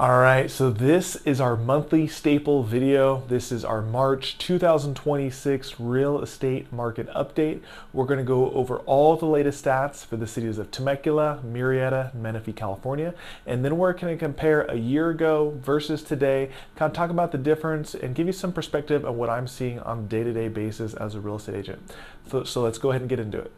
All right, so this is our monthly staple video. This is our March 2026 real estate market update. We're going to go over all the latest stats for the cities of Temecula, Murrieta, Menifee, California, and then we're going to compare a year ago versus today, kind of talk about the difference and give you some perspective on what I'm seeing on a day-to-day basis as a real estate agent. So let's go ahead and get into it.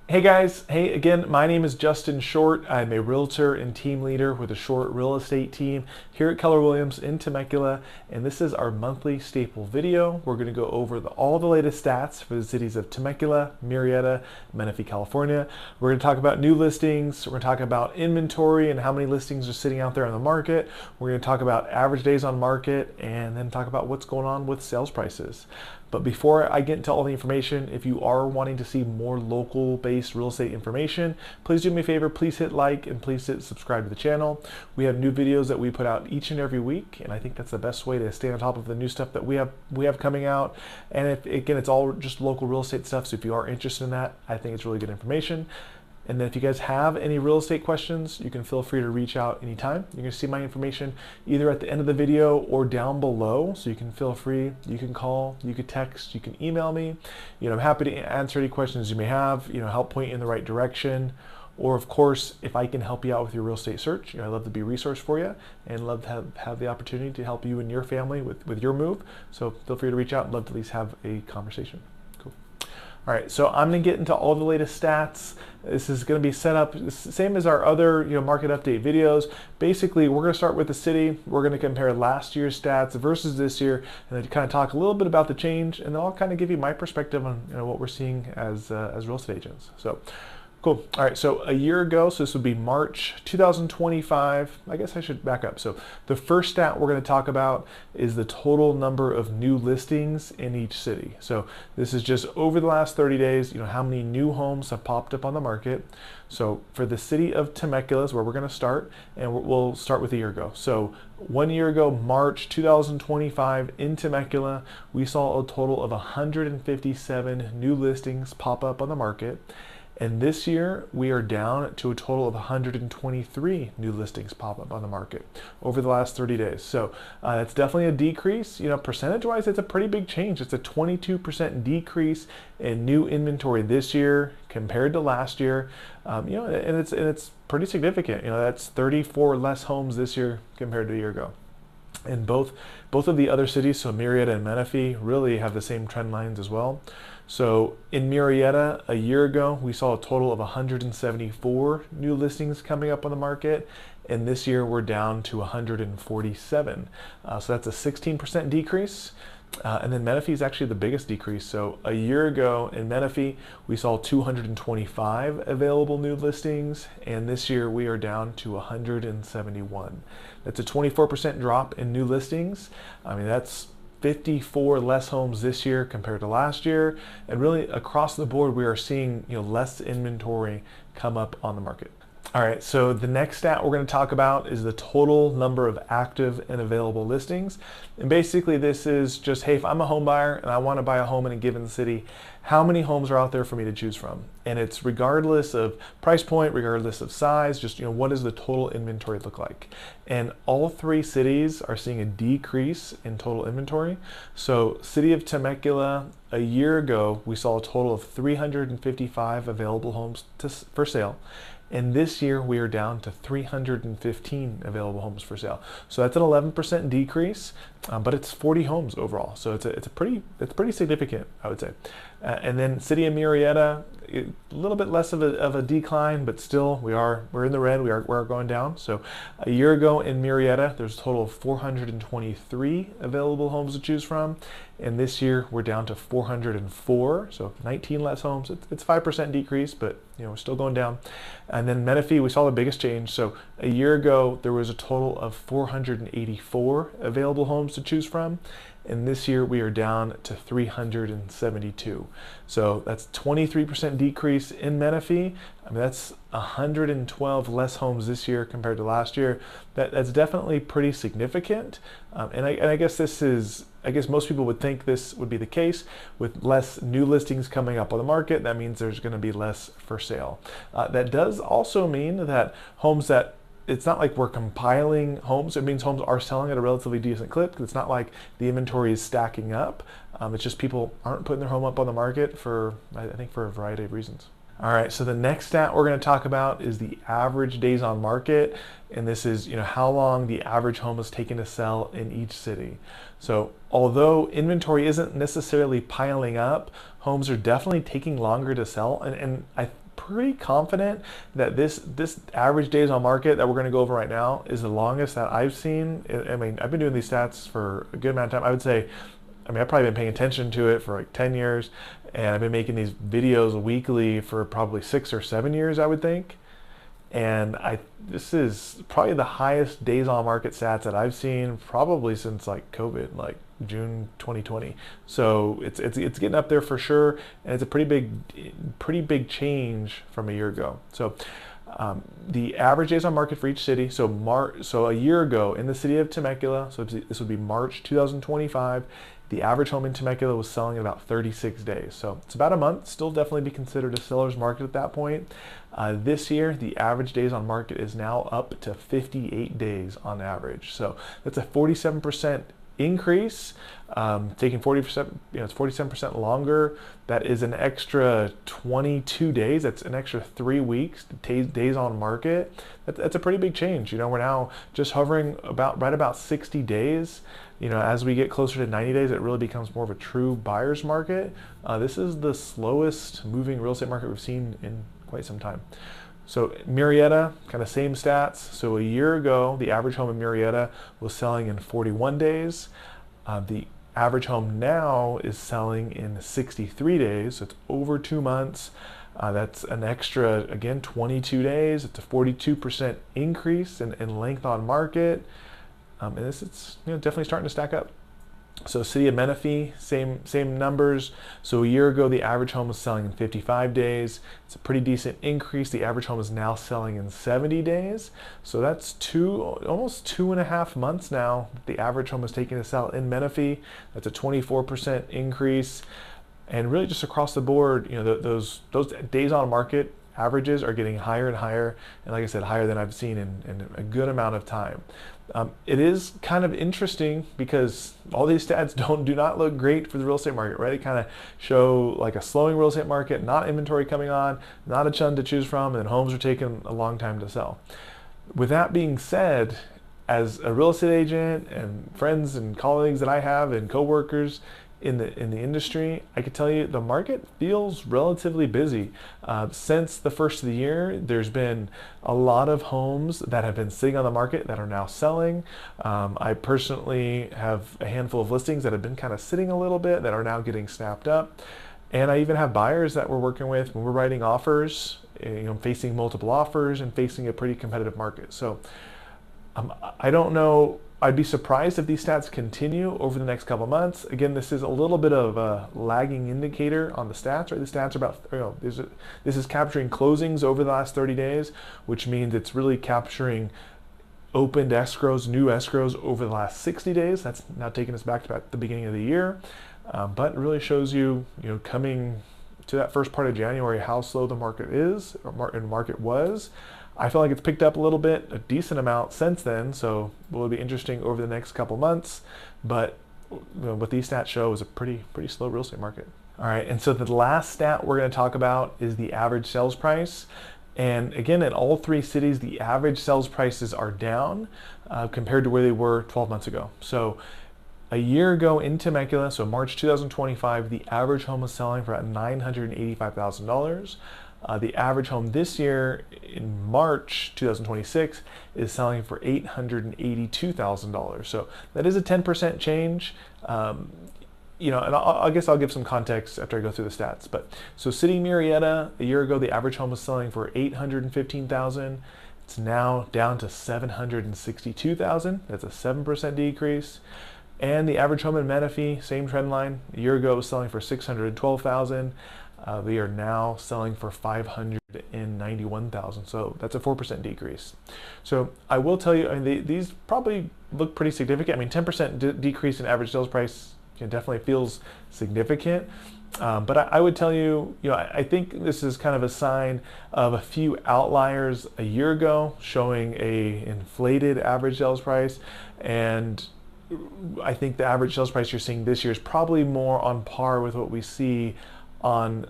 Hey guys, hey again, my name is Justin Short. I'm a realtor and team leader with a Short real estate team here at Keller Williams in Temecula, and this is our monthly staple video. We're going to go over all the latest stats for the cities of Temecula, Murrieta, Menifee, California. We're going to talk about new listings. We're going to talk about inventory and how many listings are sitting out there on the market. We're going to talk about average days on market and then talk about what's going on with sales prices. But before I get into all the information, if you are wanting to see more local-based real estate information, please do me a favor, please hit like and please hit subscribe to the channel. We have new videos that we put out each and every week, and I think that's the best way to stay on top of the new stuff that we have coming out. And again, it's all just local real estate stuff, so if you are interested in that, I think it's really good information. And then if you guys have any real estate questions, you can feel free to reach out anytime. You're gonna see my information either at the end of the video or down below. So you can feel free, you can call, you can text, you can email me. I'm happy to answer any questions you may have, help point you in the right direction. Or of course, if I can help you out with your real estate search, I'd love to be a resource for you and love to have the opportunity to help you and your family with your move. So feel free to reach out. I'd love to at least have a conversation. Cool. All right, so I'm gonna get into all the latest stats. This is gonna be set up same as our other market update videos. Basically, we're gonna start with the city. We're gonna compare last year's stats versus this year, and then kind of talk a little bit about the change, and then I'll kind of give you my perspective on what we're seeing as real estate agents. So. Cool. All right, so a year ago, so this would be March 2025. I guess I should back up. So the first stat we're going to talk about is the total number of new listings in each city. So this is just over the last 30 days, how many new homes have popped up on the market. So for the city of Temecula is where we're going to start, and we'll start with a year ago. So 1 year ago, March 2025 in Temecula, we saw a total of 157 new listings pop up on the market. And this year, we are down to a total of 123 new listings pop up on the market over the last 30 days. So it's definitely a decrease. Percentage-wise, it's a pretty big change. It's a 22% decrease in new inventory this year compared to last year. And it's pretty significant. That's 34 less homes this year compared to a year ago. And both of the other cities, so Murrieta and Menifee, really have the same trend lines as well. So in Murrieta, a year ago, we saw a total of 174 new listings coming up on the market, and this year we're down to 147. So that's a 16% decrease. And then Menifee is actually the biggest decrease. So a year ago in Menifee, we saw 225 available new listings, and this year we are down to 171. That's a 24% drop in new listings. I mean, that's 54 less homes this year compared to last year, and really across the board we are seeing less inventory come up on the market. All right, so the next stat we're going to talk about is the total number of active and available listings. And basically this is just, hey, if I'm a home buyer and I want to buy a home in a given city, how many homes are out there for me to choose from? And it's regardless of price point, regardless of size, just what does the total inventory look like? And all three cities are seeing a decrease in total inventory. So city of Temecula, a year ago, we saw a total of 355 available homes for sale. And this year we are down to 315 available homes for sale. So that's an 11% decrease, but it's 40 homes overall. So it's pretty significant, I would say. And then city of Murrieta, a little bit less of a decline, but still we're in the red. We're going down. So a year ago in Murrieta, there's a total of 423 available homes to choose from, and this year we're down to 404. So 19 less homes. It's 5% decrease, but we're still going down. And then Menifee, we saw the biggest change. So a year ago there was a total of 484 available homes to choose from, and this year we are down to 372. So that's 23% decrease in Menifee, I mean, that's 112 less homes this year compared to last year. That's definitely pretty significant. And I guess I guess most people would think this would be the case. With less new listings coming up on the market, that means there's going to be less for sale. That does also mean that it's not like we're compiling homes. It means homes are selling at a relatively decent clip. It's not like the inventory is stacking up. It's just people aren't putting their home up on the market I think for a variety of reasons. All right, so the next stat we're going to talk about is the average days on market, and this is how long the average home is taking to sell in each city. So although inventory isn't necessarily piling up, homes are definitely taking longer to sell, and I'm pretty confident that this average days on market that we're going to go over right now is the longest that I've seen. I mean, I've been doing these stats for a good amount of time. I would say, I've probably been paying attention to it for like 10 years, and I've been making these videos weekly for probably 6 or 7 years, I would think. And this is probably the highest days on market stats that I've seen probably since like COVID, like June 2020. So it's getting up there for sure, and it's a pretty big change from a year ago. So the average days on market for each city. So a year ago in the city of Temecula, so this would be March 2025. The average home in Temecula was selling in about 36 days. So it's about a month, still definitely be considered a seller's market at that point. This year, the average days on market is now up to 58 days on average. So that's a 47% increase, taking 40%, it's 47% longer. That is an extra 22 days. That's an extra 3 weeks, days on market. That's a pretty big change. We're now just hovering right about 60 days. As we get closer to 90 days, it really becomes more of a true buyer's market. This is the slowest moving real estate market we've seen in quite some time. So Murrieta, kind of same stats. So a year ago, the average home in Murrieta was selling in 41 days. The average home now is selling in 63 days. So it's over 2 months. That's an extra, again, 22 days. It's a 42% increase in length on market. And it's definitely starting to stack up. So city of Menifee, same numbers. So a year ago, the average home was selling in 55 days. It's a pretty decent increase. The average home is now selling in 70 days. So that's almost 2.5 months now that the average home is taking to sell in Menifee. That's a 24% increase. And really just across the board, those days on market averages are getting higher and higher. And like I said, higher than I've seen in a good amount of time. It is kind of interesting because all these stats do not look great for the real estate market, right? They kind of show like a slowing real estate market, not inventory coming on, not a ton to choose from, and homes are taking a long time to sell. With that being said, as a real estate agent and friends and colleagues that I have and coworkers in the industry, I could tell you the market feels relatively busy. Since the first of the year, there's been a lot of homes that have been sitting on the market that are now selling. I personally have a handful of listings that have been kind of sitting a little bit that are now getting snapped up. And I even have buyers that we're working with when we're writing offers, facing multiple offers and facing a pretty competitive market. So I don't know. I'd be surprised if these stats continue over the next couple months. Again, this is a little bit of a lagging indicator on the stats, right? The stats are about, this is capturing closings over the last 30 days, which means it's really capturing opened escrows, new escrows over the last 60 days. That's now taking us back to about the beginning of the year. But it really shows you, coming to that first part of January, how slow the market is, and market was. I feel like it's picked up a little bit, a decent amount since then, so it will be interesting over the next couple months. But what these stats show is a pretty slow real estate market. All right, and so the last stat we're going to talk about is the average sales price. And again, in all 3 cities, the average sales prices are down compared to where they were 12 months ago. So a year ago in Temecula, so March 2025, the average home was selling for about $985,000. The average home this year in March 2026 is selling for $882,000. So that is a 10% change. And I guess I'll give some context after I go through the stats. But so City Murrieta, a year ago, the average home was selling for $815,000. It's now down to $762,000. That's a 7% decrease. And the average home in Menifee, same trend line. A year ago, it was selling for $612,000. They are now selling for $591,000. So that's a 4% decrease. So I will tell you, I mean, these probably look pretty significant. I mean, 10% decrease in average sales price, definitely feels significant. But I would tell you, I think this is kind of a sign of a few outliers a year ago showing a inflated average sales price, and I think the average sales price you're seeing this year is probably more on par with what we see on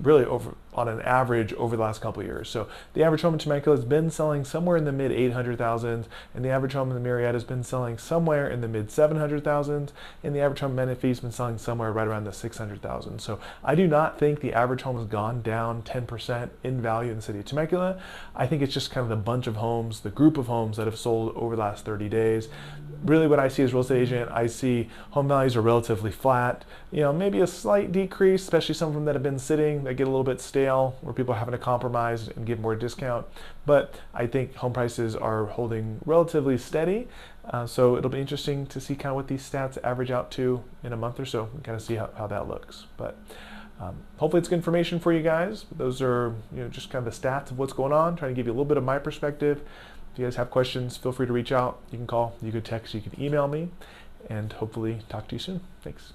really over on an average over the last couple of years. So the average home in Temecula has been selling somewhere in the mid 800,000, and the average home in the Murrieta has been selling somewhere in the mid 700,000, and the average home in Menifee has been selling somewhere right around the 600,000. So I do not think the average home has gone down 10% in value in the city of Temecula. I think it's just kind of the bunch of homes, the group of homes that have sold over the last 30 days. Really what I see as a real estate agent, I see home values are relatively flat, maybe a slight decrease, especially some of them that have been sitting, that get a little bit stale, where people are having to compromise and give more discount. But I think home prices are holding relatively steady. So it'll be interesting to see kind of what these stats average out to in a month or so, and kind of see how that looks. But hopefully it's good information for you guys. Those are just kind of the stats of what's going on, trying to give you a little bit of my perspective. If you guys have questions, feel free to reach out. You can call, you could text, you can email me, and hopefully talk to you soon. Thanks.